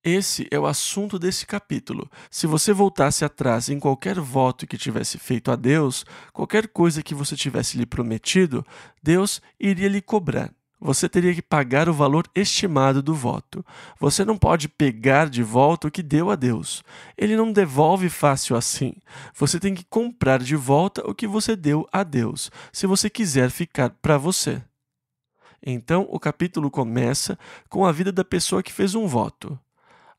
Esse é o assunto desse capítulo. Se você voltasse atrás em qualquer voto que tivesse feito a Deus, qualquer coisa que você tivesse lhe prometido, Deus iria lhe cobrar. Você teria que pagar o valor estimado do voto. Você não pode pegar de volta o que deu a Deus. Ele não devolve fácil assim. Você tem que comprar de volta o que você deu a Deus, se você quiser ficar para você. Então, o capítulo começa com a vida da pessoa que fez um voto.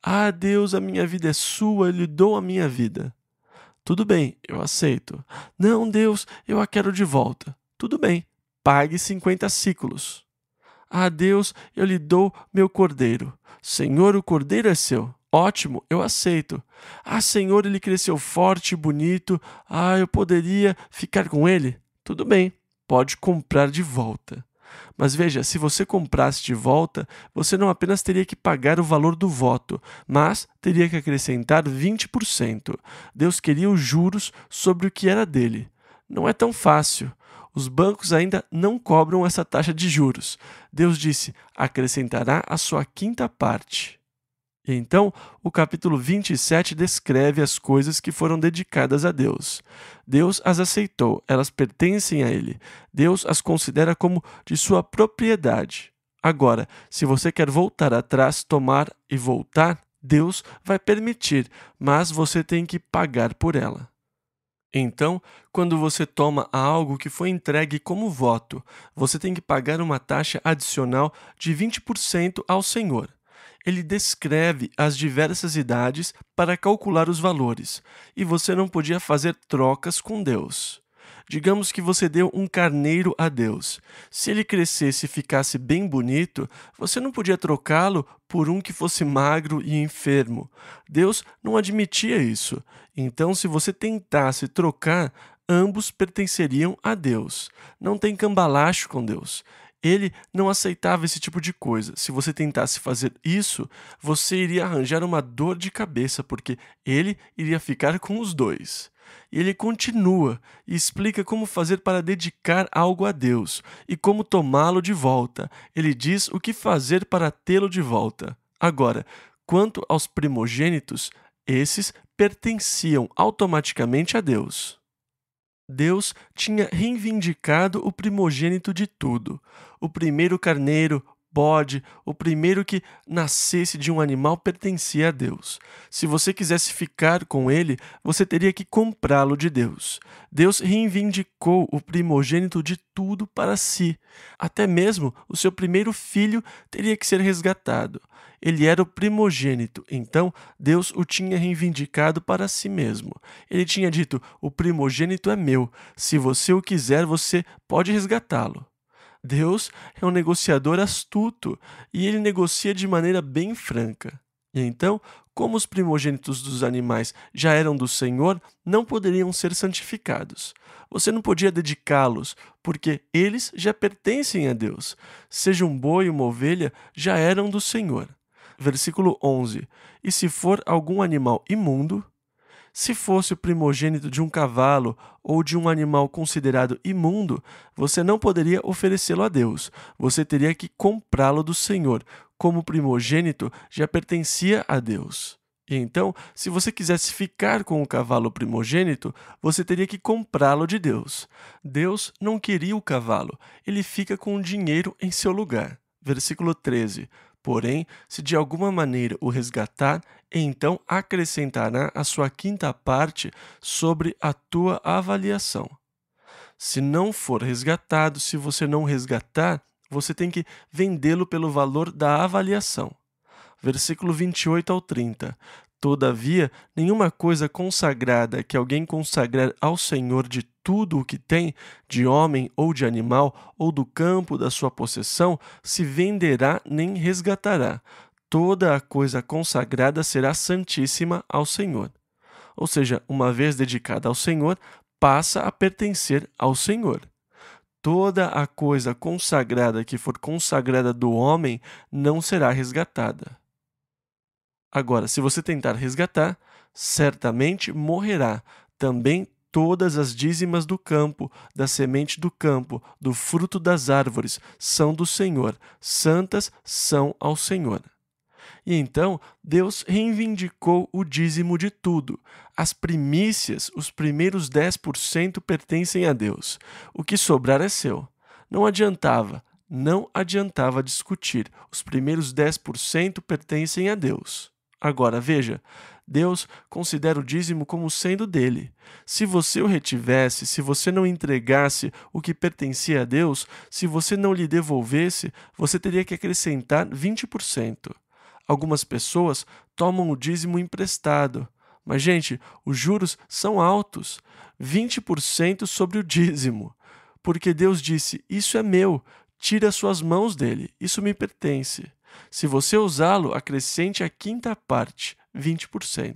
Ah, Deus, a minha vida é sua, eu lhe dou a minha vida. Tudo bem, eu aceito. Não, Deus, eu a quero de volta. Tudo bem, pague 50 ciclos. Ah, Deus, eu lhe dou meu cordeiro. Senhor, o cordeiro é seu. Ótimo, eu aceito. Ah, Senhor, ele cresceu forte e bonito. Ah, eu poderia ficar com ele? Tudo bem, pode comprar de volta. Mas veja, se você comprasse de volta, você não apenas teria que pagar o valor do voto, mas teria que acrescentar 20%. Deus queria os juros sobre o que era dele. Não é tão fácil. Os bancos ainda não cobram essa taxa de juros. Deus disse: acrescentará a sua quinta parte. E então, o capítulo 27 descreve as coisas que foram dedicadas a Deus. Deus as aceitou, elas pertencem a Ele. Deus as considera como de sua propriedade. Agora, se você quer voltar atrás, tomar e voltar, Deus vai permitir, mas você tem que pagar por ela. Então, quando você toma algo que foi entregue como voto, você tem que pagar uma taxa adicional de 20% ao Senhor. Ele descreve as diversas idades para calcular os valores, e você não podia fazer trocas com Deus. Digamos que você deu um carneiro a Deus. Se ele crescesse e ficasse bem bonito, você não podia trocá-lo por um que fosse magro e enfermo. Deus não admitia isso. Então, se você tentasse trocar, ambos pertenceriam a Deus. Não tem cambalacho com Deus. Ele não aceitava esse tipo de coisa. Se você tentasse fazer isso, você iria arranjar uma dor de cabeça, porque ele iria ficar com os dois. E ele continua e explica como fazer para dedicar algo a Deus e como tomá-lo de volta. Ele diz o que fazer para tê-lo de volta. Agora, quanto aos primogênitos, esses pertenciam automaticamente a Deus. Deus tinha reivindicado o primogênito de tudo. O primeiro carneiro, bode, o primeiro que nascesse de um animal pertencia a Deus. Se você quisesse ficar com ele, você teria que comprá-lo de Deus. Deus reivindicou o primogênito de tudo para si. Até mesmo o seu primeiro filho teria que ser resgatado. Ele era o primogênito, então Deus o tinha reivindicado para si mesmo. Ele tinha dito: o primogênito é meu, se você o quiser, você pode resgatá-lo. Deus é um negociador astuto e ele negocia de maneira bem franca. E então, como os primogênitos dos animais já eram do Senhor, não poderiam ser santificados. Você não podia dedicá-los, porque eles já pertencem a Deus. Seja um boi ou uma ovelha, já eram do Senhor. Versículo 11. E se for algum animal imundo, se fosse o primogênito de um cavalo ou de um animal considerado imundo, você não poderia oferecê-lo a Deus. Você teria que comprá-lo do Senhor. Como primogênito, já pertencia a Deus. E então, se você quisesse ficar com o cavalo primogênito, você teria que comprá-lo de Deus. Deus não queria o cavalo, ele fica com o dinheiro em seu lugar. Versículo 13. Porém, se de alguma maneira o resgatar, então acrescentará a sua quinta parte sobre a tua avaliação. Se não for resgatado, se você não resgatar, você tem que vendê-lo pelo valor da avaliação. Versículo 28 ao 30. Todavia, nenhuma coisa consagrada que alguém consagrar ao Senhor de tudo o que tem, de homem ou de animal, ou do campo da sua possessão, se venderá nem resgatará. Toda a coisa consagrada será santíssima ao Senhor. Ou seja, uma vez dedicada ao Senhor, passa a pertencer ao Senhor. Toda a coisa consagrada que for consagrada do homem não será resgatada. Agora, se você tentar resgatar, certamente morrerá. Também todas as dízimas do campo, da semente do campo, do fruto das árvores, são do Senhor, santas são ao Senhor. E então Deus reivindicou o dízimo de tudo. As primícias, os primeiros 10% pertencem a Deus. O que sobrar é seu. Não adiantava discutir. Os primeiros 10% pertencem a Deus. Agora, veja, Deus considera o dízimo como sendo dele. Se você o retivesse, se você não entregasse o que pertencia a Deus, se você não lhe devolvesse, você teria que acrescentar 20%. Algumas pessoas tomam o dízimo emprestado. Mas, gente, os juros são altos. 20% sobre o dízimo. Porque Deus disse: isso é meu, tire as suas mãos dele, isso me pertence. Se você usá-lo, acrescente a quinta parte, 20%.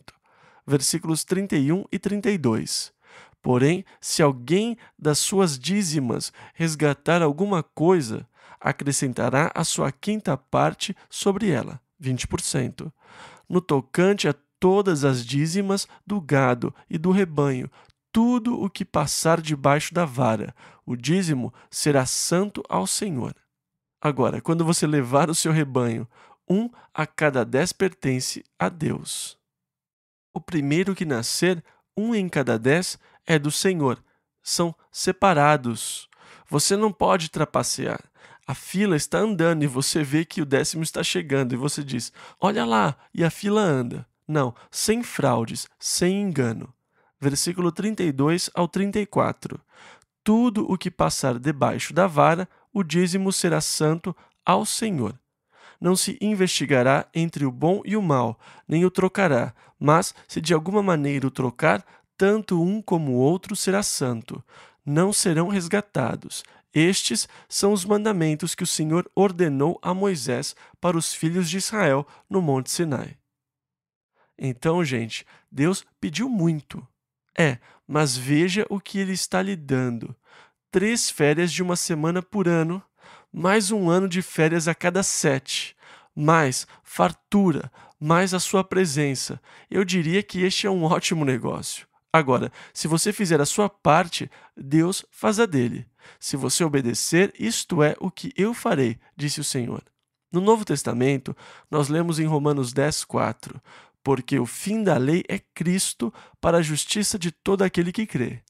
Versículos 31 e 32. Porém, se alguém das suas dízimas resgatar alguma coisa, acrescentará a sua quinta parte sobre ela, 20%. No tocante a todas as dízimas do gado e do rebanho, tudo o que passar debaixo da vara, o dízimo será santo ao Senhor. Agora, quando você levar o seu rebanho, 1 a cada 10 pertence a Deus. O primeiro que nascer, 1 em cada 10, é do Senhor. São separados. Você não pode trapacear. A fila está andando e você vê que o 10º está chegando e você diz, olha lá, e a fila anda. Não, sem fraudes, sem engano. Versículo 32 ao 34. Tudo o que passar debaixo da vara, o dízimo será santo ao Senhor. Não se investigará entre o bom e o mal, nem o trocará, mas, se de alguma maneira o trocar, tanto um como o outro será santo. Não serão resgatados. Estes são os mandamentos que o Senhor ordenou a Moisés para os filhos de Israel no Monte Sinai. Então, gente, Deus pediu muito. Mas veja o que ele está lhe dando. 3 férias de uma semana por ano, mais um ano de férias a cada 7, mais fartura, mais a sua presença. Eu diria que este é um ótimo negócio. Agora, se você fizer a sua parte, Deus faz a dele. Se você obedecer, isto é o que eu farei, disse o Senhor. No Novo Testamento, nós lemos em Romanos 10:4, porque o fim da lei é Cristo para a justiça de todo aquele que crê.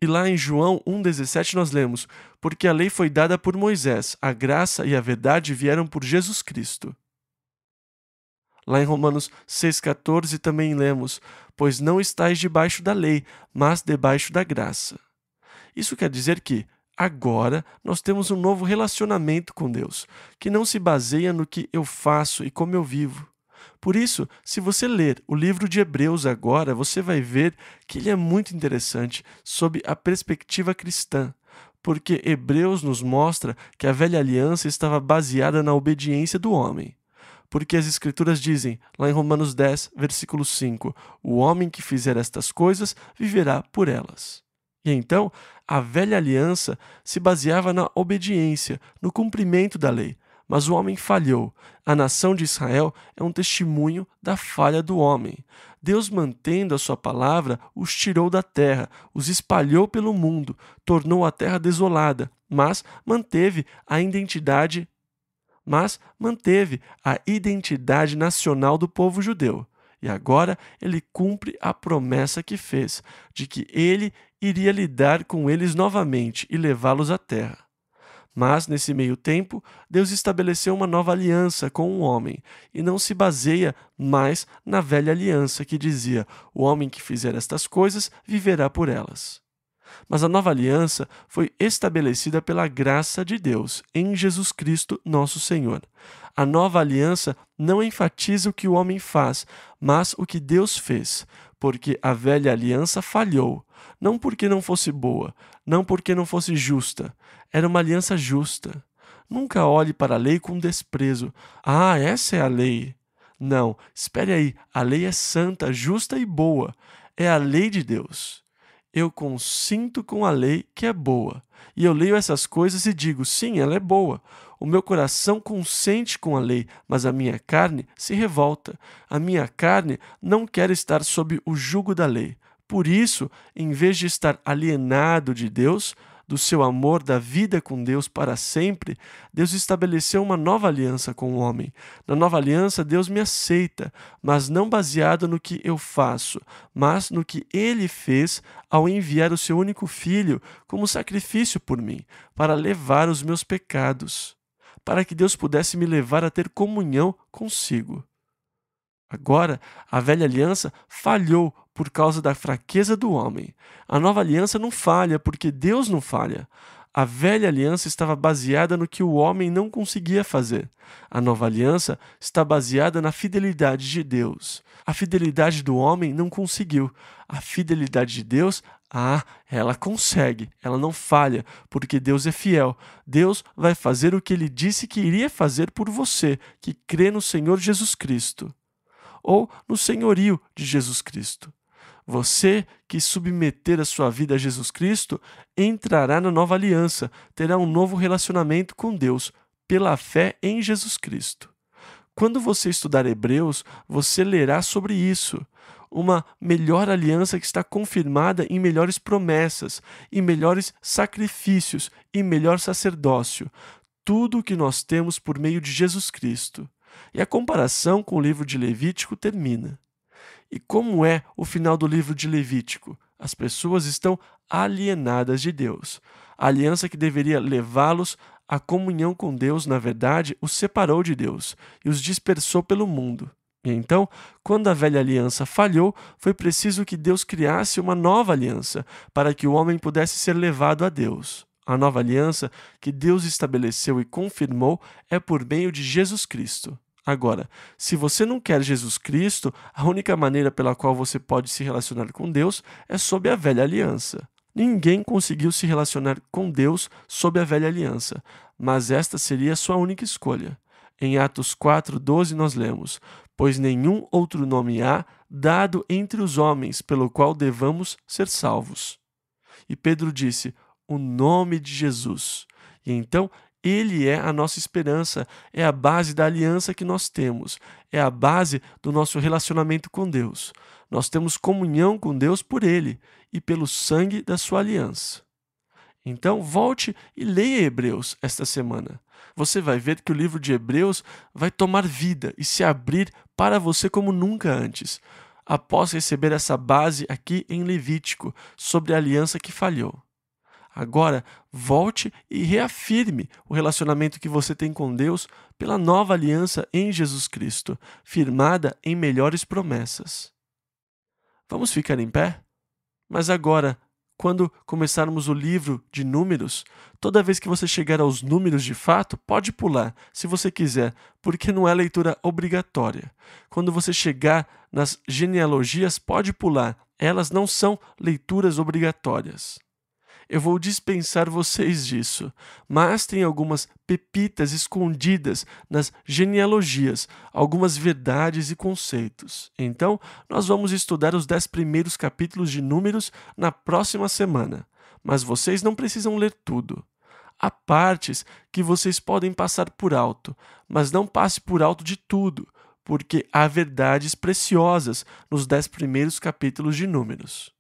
E lá em João 1,17 nós lemos, porque a lei foi dada por Moisés, a graça e a verdade vieram por Jesus Cristo. Lá em Romanos 6,14 também lemos, pois não estáis debaixo da lei, mas debaixo da graça. Isso quer dizer que, agora, nós temos um novo relacionamento com Deus, que não se baseia no que eu faço e como eu vivo. Por isso, se você ler o livro de Hebreus agora, você vai ver que ele é muito interessante sob a perspectiva cristã, porque Hebreus nos mostra que a velha aliança estava baseada na obediência do homem. Porque as Escrituras dizem, lá em Romanos 10, versículo 5, o homem que fizer estas coisas viverá por elas. E então, a velha aliança se baseava na obediência, no cumprimento da lei. Mas o homem falhou. A nação de Israel é um testemunho da falha do homem. Deus, mantendo a sua palavra, os tirou da terra, os espalhou pelo mundo, tornou a terra desolada, mas manteve a identidade nacional do povo judeu. E agora ele cumpre a promessa que fez, de que ele iria lidar com eles novamente e levá-los à terra. Mas, nesse meio tempo, Deus estabeleceu uma nova aliança com o homem e não se baseia mais na velha aliança que dizia: o homem que fizer estas coisas viverá por elas. Mas a nova aliança foi estabelecida pela graça de Deus em Jesus Cristo, nosso Senhor. A nova aliança não enfatiza o que o homem faz, mas o que Deus fez, porque a velha aliança falhou, não porque não fosse boa, não porque não fosse justa. Era uma aliança justa. Nunca olhe para a lei com desprezo. Ah, essa é a lei. Não, espere aí. A lei é santa, justa e boa. É a lei de Deus. Eu consinto com a lei que é boa. E eu leio essas coisas e digo, sim, ela é boa. O meu coração consente com a lei, mas a minha carne se revolta. A minha carne não quer estar sob o jugo da lei. Por isso, em vez de estar alienado de Deus, do seu amor, da vida com Deus para sempre, Deus estabeleceu uma nova aliança com o homem. Na nova aliança, Deus me aceita, mas não baseado no que eu faço, mas no que Ele fez ao enviar o seu único Filho como sacrifício por mim, para levar os meus pecados, para que Deus pudesse me levar a ter comunhão consigo. Agora, a velha aliança falhou por causa da fraqueza do homem. A nova aliança não falha porque Deus não falha. A velha aliança estava baseada no que o homem não conseguia fazer. A nova aliança está baseada na fidelidade de Deus. A fidelidade do homem não conseguiu. A fidelidade de Deus, ela consegue. Ela não falha, porque Deus é fiel. Deus vai fazer o que Ele disse que iria fazer por você, que crê no Senhor Jesus Cristo, ou no senhorio de Jesus Cristo. Você que submeter a sua vida a Jesus Cristo entrará na nova aliança, terá um novo relacionamento com Deus pela fé em Jesus Cristo. Quando você estudar Hebreus, você lerá sobre isso. Uma melhor aliança que está confirmada em melhores promessas, em melhores sacrifícios e melhor sacerdócio. Tudo o que nós temos por meio de Jesus Cristo. E a comparação com o livro de Levítico termina. E como é o final do livro de Levítico? As pessoas estão alienadas de Deus. A aliança que deveria levá-los à comunhão com Deus, na verdade, os separou de Deus e os dispersou pelo mundo. E então, quando a velha aliança falhou, foi preciso que Deus criasse uma nova aliança para que o homem pudesse ser levado a Deus. A nova aliança que Deus estabeleceu e confirmou é por meio de Jesus Cristo. Agora, se você não quer Jesus Cristo, a única maneira pela qual você pode se relacionar com Deus é sob a velha aliança. Ninguém conseguiu se relacionar com Deus sob a velha aliança, mas esta seria a sua única escolha. Em Atos 4:12 nós lemos: pois nenhum outro nome há dado entre os homens pelo qual devamos ser salvos. E Pedro disse: o nome de Jesus. E então ele é a nossa esperança, é a base da aliança que nós temos, é a base do nosso relacionamento com Deus. Nós temos comunhão com Deus por ele e pelo sangue da sua aliança. Então, volte e leia Hebreus esta semana. Você vai ver que o livro de Hebreus vai tomar vida e se abrir para você como nunca antes, após receber essa base aqui em Levítico sobre a aliança que falhou. Agora, volte e reafirme o relacionamento que você tem com Deus pela nova aliança em Jesus Cristo, firmada em melhores promessas. Vamos ficar em pé? Mas agora, quando começarmos o livro de Números, toda vez que você chegar aos números de fato, pode pular, se você quiser, porque não é leitura obrigatória. Quando você chegar nas genealogias, pode pular, elas não são leituras obrigatórias. Eu vou dispensar vocês disso, mas tem algumas pepitas escondidas nas genealogias, algumas verdades e conceitos. Então, nós vamos estudar os 10 primeiros capítulos de Números na próxima semana, mas vocês não precisam ler tudo. Há partes que vocês podem passar por alto, mas não passe por alto de tudo, porque há verdades preciosas nos 10 primeiros capítulos de Números.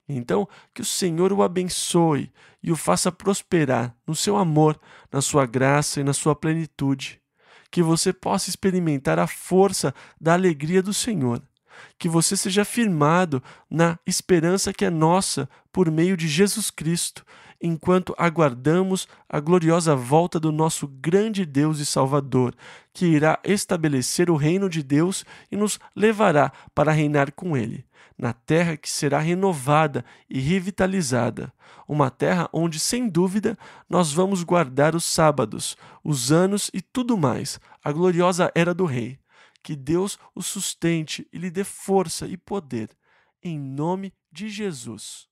Então, que o Senhor o abençoe e o faça prosperar no seu amor, na sua graça e na sua plenitude. Que você possa experimentar a força da alegria do Senhor. Que você seja firmado na esperança que é nossa por meio de Jesus Cristo, enquanto aguardamos a gloriosa volta do nosso grande Deus e Salvador, que irá estabelecer o reino de Deus e nos levará para reinar com Ele, na terra que será renovada e revitalizada, uma terra onde, sem dúvida, nós vamos guardar os sábados, os anos e tudo mais, a gloriosa era do Rei. Que Deus o sustente e lhe dê força e poder, em nome de Jesus.